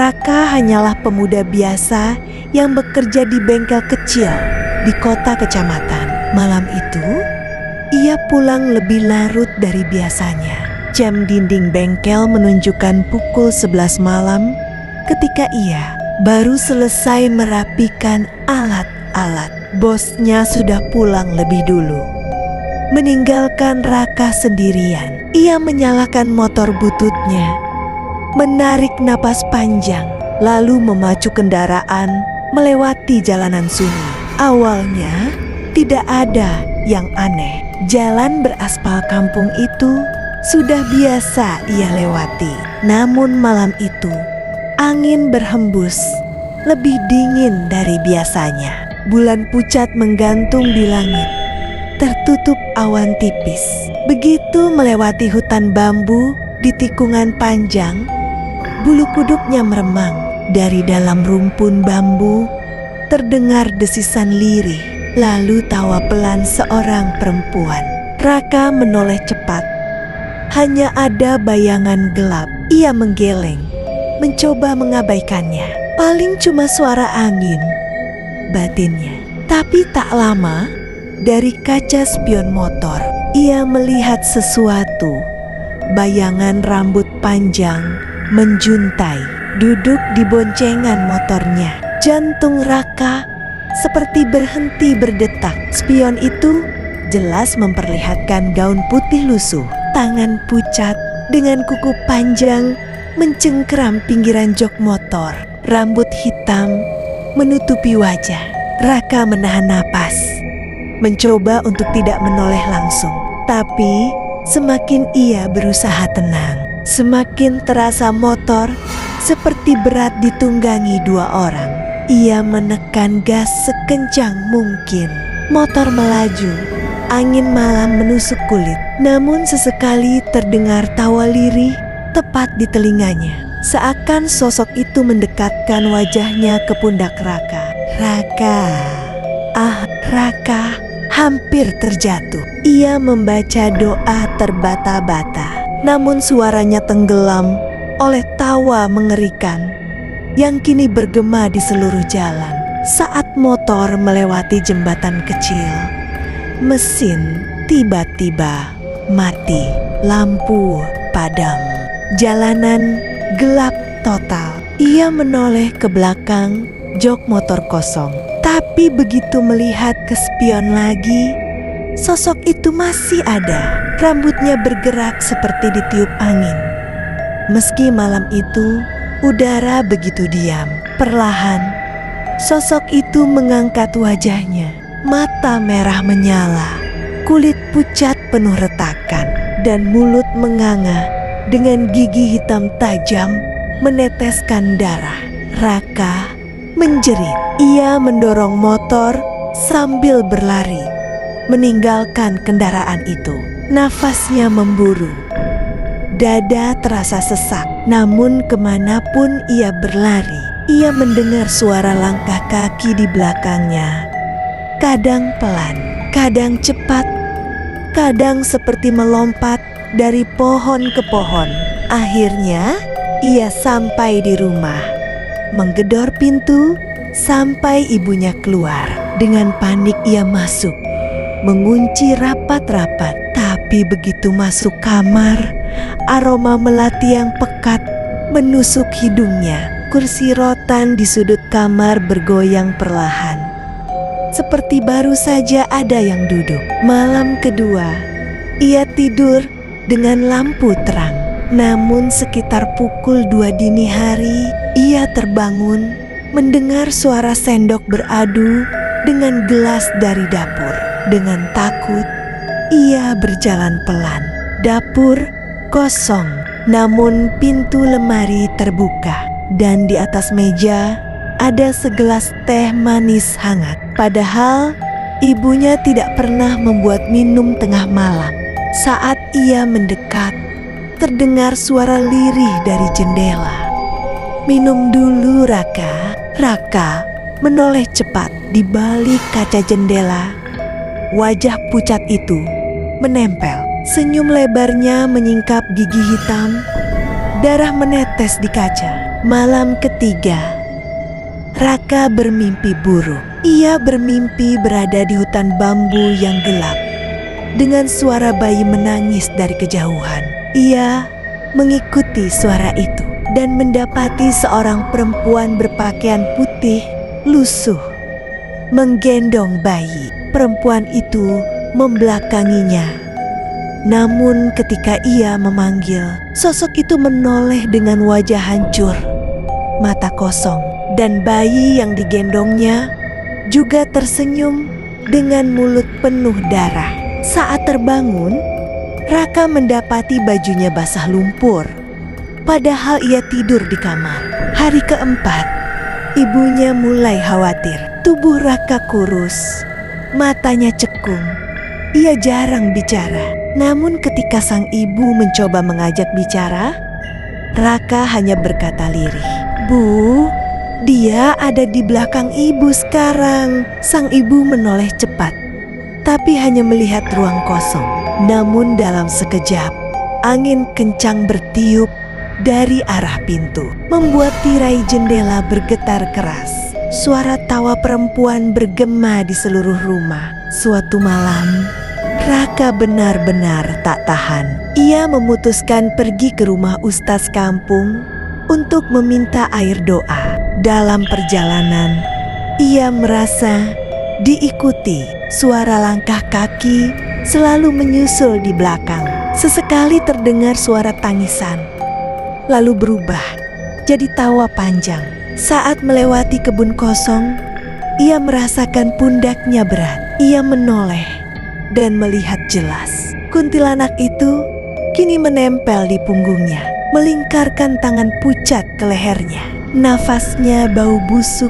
Raka hanyalah pemuda biasa yang bekerja di bengkel kecil di kota kecamatan. Malam itu, ia pulang lebih larut dari biasanya. Jam dinding bengkel menunjukkan pukul 11 malam ketika ia baru selesai merapikan alat-alat. Bosnya sudah pulang lebih dulu, meninggalkan Raka sendirian. Ia menyalakan motor bututnya, menarik napas panjang, lalu memacu kendaraan melewati jalanan sunyi. Awalnya tidak ada yang aneh. Jalan beraspal kampung itu sudah biasa ia lewati. Namun malam itu angin berhembus lebih dingin dari biasanya. Bulan pucat menggantung di langit, tertutup awan tipis. Begitu melewati hutan bambu di tikungan panjang, bulu kuduknya meremang. Dari dalam rumpun bambu terdengar desisan lirih, lalu tawa pelan seorang perempuan. Raka menoleh cepat. Hanya ada bayangan gelap. Ia menggeleng, mencoba mengabaikannya. Paling cuma suara angin, batinnya. Tapi tak lama, dari kaca spion motor, ia melihat sesuatu. Bayangan rambut panjang menjuntai, duduk di boncengan motornya. Jantung Raka seperti berhenti berdetak. Spion itu jelas memperlihatkan gaun putih lusuh, tangan pucat dengan kuku panjang mencengkeram pinggiran jok motor, rambut hitam menutupi wajah. Raka menahan napas, mencoba untuk tidak menoleh langsung. Tapi semakin ia berusaha tenang, semakin terasa motor seperti berat ditunggangi dua orang. Ia menekan gas sekencang mungkin. Motor melaju, angin malam menusuk kulit. Namun sesekali terdengar tawa lirih tepat di telinganya. Seakan sosok itu mendekatkan wajahnya ke pundak Raka. Raka hampir terjatuh. Ia membaca doa terbata-bata, namun suaranya tenggelam oleh tawa mengerikan yang kini bergema di seluruh jalan. Saat motor melewati jembatan kecil, mesin tiba-tiba mati, lampu padam, jalanan gelap total. Ia menoleh ke belakang, jok motor kosong. Tapi begitu melihat ke spion lagi, sosok itu masih ada. Rambutnya bergerak seperti ditiup angin. Meski malam itu udara begitu diam, perlahan sosok itu mengangkat wajahnya. Mata merah menyala, kulit pucat penuh retakan, dan mulut menganga dengan gigi hitam tajam meneteskan darah. Raka menjerit. Ia mendorong motor sambil berlari, meninggalkan kendaraan itu. Nafasnya memburu, dada terasa sesak. Namun kemanapun ia berlari, ia mendengar suara langkah kaki di belakangnya. Kadang pelan, kadang cepat, kadang seperti melompat dari pohon ke pohon. Akhirnya ia sampai di rumah, menggedor pintu sampai ibunya keluar. Dengan panik ia masuk, mengunci rapat-rapat. Tapi begitu masuk kamar, aroma melati yang pekat menusuk hidungnya. Kursi rotan di sudut kamar bergoyang perlahan, seperti baru saja ada yang duduk. Malam kedua, ia tidur dengan lampu terang. Namun sekitar pukul 2 dini hari, ia terbangun mendengar suara sendok beradu dengan gelas dari dapur. Dengan takut, ia berjalan pelan. Dapur kosong, namun pintu lemari terbuka. Dan di atas meja ada segelas teh manis hangat. Padahal ibunya tidak pernah membuat minum tengah malam. Saat ia mendekat, terdengar suara lirih dari jendela. "Minum dulu, Raka." Raka menoleh cepat. Di balik kaca jendela, wajah pucat itu menempel. Senyum lebarnya menyingkap gigi hitam. Darah menetes di kaca. Malam ketiga, Raka bermimpi buruk. Ia bermimpi berada di hutan bambu yang gelap. Dengan suara bayi menangis dari kejauhan, ia mengikuti suara itu dan mendapati seorang perempuan berpakaian putih lusuh menggendong bayi. Perempuan itu membelakanginya. Namun ketika ia memanggil, sosok itu menoleh dengan wajah hancur, mata kosong, dan bayi yang digendongnya juga tersenyum dengan mulut penuh darah. Saat terbangun, Raka mendapati bajunya basah lumpur, padahal ia tidur di kamar. Hari keempat, ibunya mulai khawatir. Tubuh Raka kurus, matanya cekung. Ia jarang bicara. Namun ketika sang ibu mencoba mengajak bicara, Raka hanya berkata lirih, "Bu, dia ada di belakang ibu sekarang." Sang ibu menoleh cepat, tapi hanya melihat ruang kosong. Namun dalam sekejap, angin kencang bertiup dari arah pintu, membuat tirai jendela bergetar keras. Suara tawa perempuan bergema di seluruh rumah. Suatu malam, Raka benar-benar tak tahan. Ia memutuskan pergi ke rumah ustaz kampung untuk meminta air doa. Dalam perjalanan, ia merasa diikuti. Suara langkah kaki selalu menyusul di belakang. Sesekali terdengar suara tangisan, lalu berubah jadi tawa panjang. Saat melewati kebun kosong, ia merasakan pundaknya berat. Ia menoleh dan melihat jelas. Kuntilanak itu kini menempel di punggungnya, melingkarkan tangan pucat ke lehernya. Nafasnya bau busuk,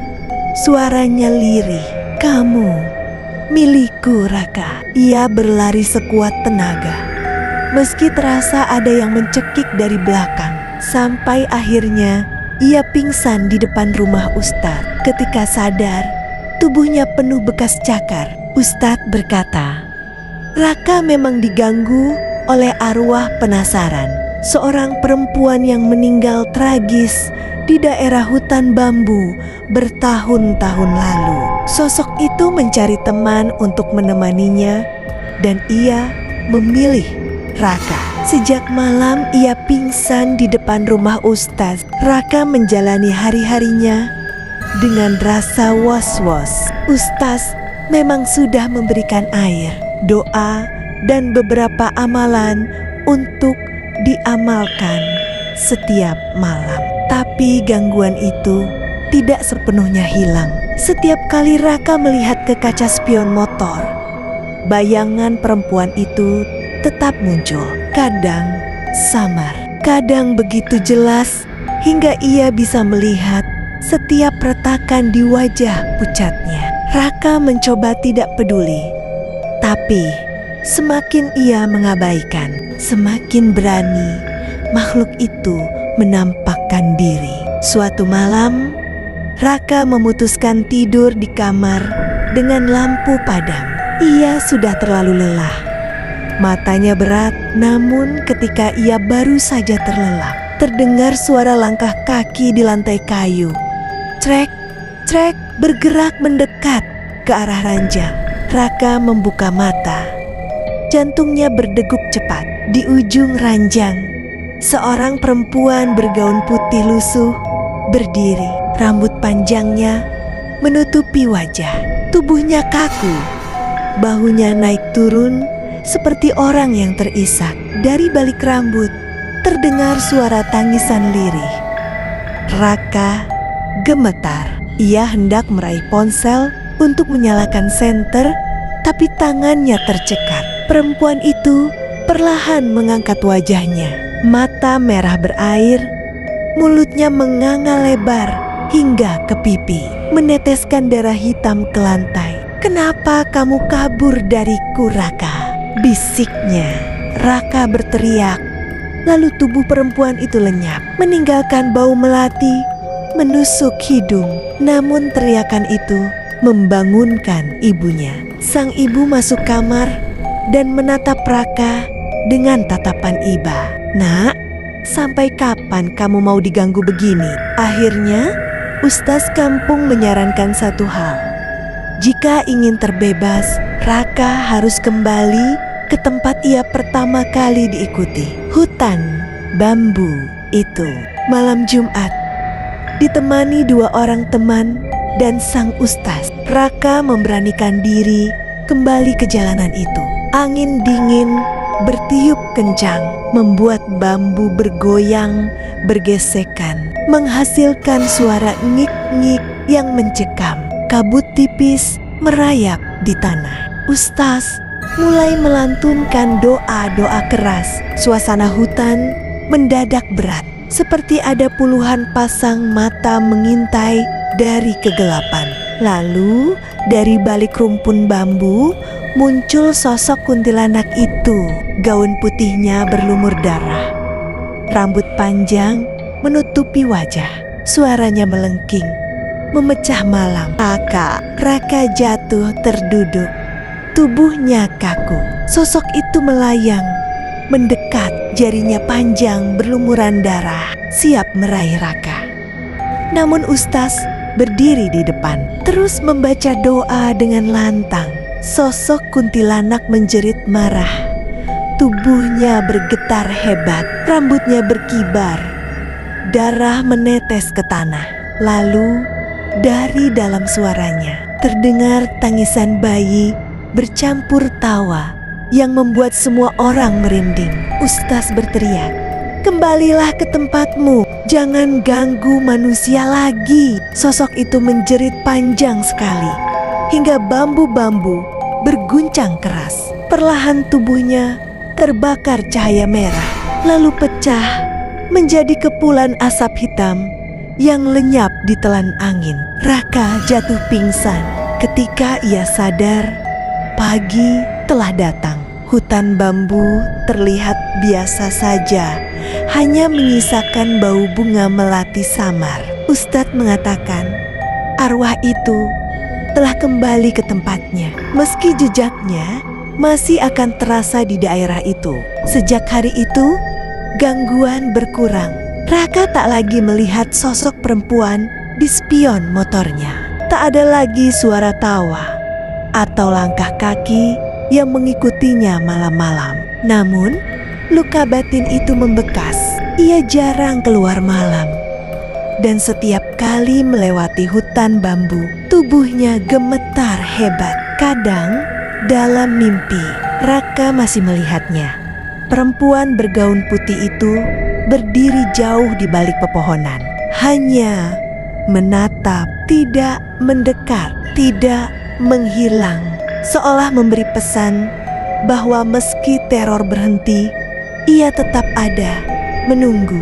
suaranya lirih. "Kamu milikku, Raka." Ia berlari sekuat tenaga, meski terasa ada yang mencekik dari belakang. Sampai akhirnya ia pingsan di depan rumah Ustadz. Ketika sadar, tubuhnya penuh bekas cakar. Ustadz berkata, "Raka memang diganggu oleh arwah penasaran, seorang perempuan yang meninggal tragis di daerah hutan bambu bertahun-tahun lalu. Sosok itu mencari teman untuk menemaninya dan ia memilih Raka." Sejak malam ia pingsan di depan rumah Ustaz. Raka menjalani hari-harinya dengan rasa was-was. Ustaz memang sudah memberikan air, doa, dan beberapa amalan untuk diamalkan setiap malam. Tapi gangguan itu tidak sepenuhnya hilang. Setiap kali Raka melihat ke kaca spion motor, bayangan perempuan itu tetap muncul. Kadang samar, kadang begitu jelas hingga ia bisa melihat setiap retakan di wajah pucatnya. Raka mencoba tidak peduli, tapi semakin ia mengabaikan, semakin berani makhluk itu menampakkan diri. Suatu malam, Raka memutuskan tidur di kamar dengan lampu padam. Ia sudah terlalu lelah. Matanya berat, namun ketika ia baru saja terlelap, terdengar suara langkah kaki di lantai kayu. Trek, trek, bergerak mendekat ke arah ranjang. Raka membuka mata. Jantungnya berdegup cepat. Di ujung ranjang, seorang perempuan bergaun putih lusuh berdiri. Rambut panjangnya menutupi wajah. Tubuhnya kaku, bahunya naik turun seperti orang yang terisak. Dari balik rambut terdengar suara tangisan lirih. Raka gemetar. Ia hendak meraih ponsel untuk menyalakan senter, tapi tangannya tercekat. Perempuan itu perlahan mengangkat wajahnya. Mata merah berair, mulutnya menganga lebar hingga ke pipi, meneteskan darah hitam ke lantai. "Kenapa kamu kabur dariku, Raka?" bisiknya. Raka berteriak. Lalu tubuh perempuan itu lenyap, meninggalkan bau melati menusuk hidung. Namun teriakan itu membangunkan ibunya. Sang ibu masuk kamar dan menatap Raka dengan tatapan iba. "Nak, Sampai kapan kamu mau diganggu begini? Akhirnya, Ustaz kampung menyarankan satu hal. Jika ingin terbebas, Raka harus kembali ke tempat ia pertama kali diikuti, hutan bambu itu. Malam Jumat, ditemani 2 orang teman dan sang ustaz, Raka memberanikan diri kembali ke jalanan itu. Angin dingin bertiup kencang, membuat bambu bergoyang, bergesekan, menghasilkan suara ngik-ngik yang mencekam. Kabut tipis merayap di tanah. Ustaz mulai melantunkan doa-doa keras. Suasana hutan mendadak berat, seperti ada puluhan pasang mata mengintai dari kegelapan. Lalu dari balik rumpun bambu muncul sosok kuntilanak itu. Gaun putihnya berlumur darah, rambut panjang menutupi wajah. Suaranya melengking, memecah malam. Raka jatuh terduduk, tubuhnya kaku. Sosok itu melayang, mendekat, jarinya panjang berlumuran darah, siap meraih Raka. Namun Ustaz berdiri di depan, terus membaca doa dengan lantang. Sosok kuntilanak menjerit marah. Tubuhnya bergetar hebat, rambutnya berkibar, darah menetes ke tanah. Lalu dari dalam suaranya terdengar tangisan bayi bercampur tawa yang membuat semua orang merinding. Ustaz berteriak, "Kembalilah ke tempatmu, jangan ganggu manusia lagi." Sosok itu menjerit panjang sekali hingga bambu-bambu berguncang keras. Perlahan tubuhnya terbakar cahaya merah, lalu pecah menjadi kepulan asap hitam yang lenyap ditelan angin. Raka jatuh pingsan. Ketika ia sadar, pagi telah datang. Hutan bambu terlihat biasa saja, hanya menyisakan bau bunga melati samar. Ustadz mengatakan, arwah itu telah kembali ke tempatnya, meski jejaknya masih akan terasa di daerah itu. Sejak hari itu, gangguan berkurang. Raka tak lagi melihat sosok perempuan di spion motornya. Tak ada lagi suara tawa atau langkah kaki yang mengikutinya malam-malam. Namun, luka batin itu membekas. Ia jarang keluar malam. Dan setiap kali melewati hutan bambu, tubuhnya gemetar hebat. Kadang, dalam mimpi, Raka masih melihatnya. Perempuan bergaun putih itu berdiri jauh di balik pepohonan. Hanya menatap, tidak mendekat, tidak menghilang. Seolah memberi pesan bahwa meski teror berhenti, ia tetap ada, menunggu.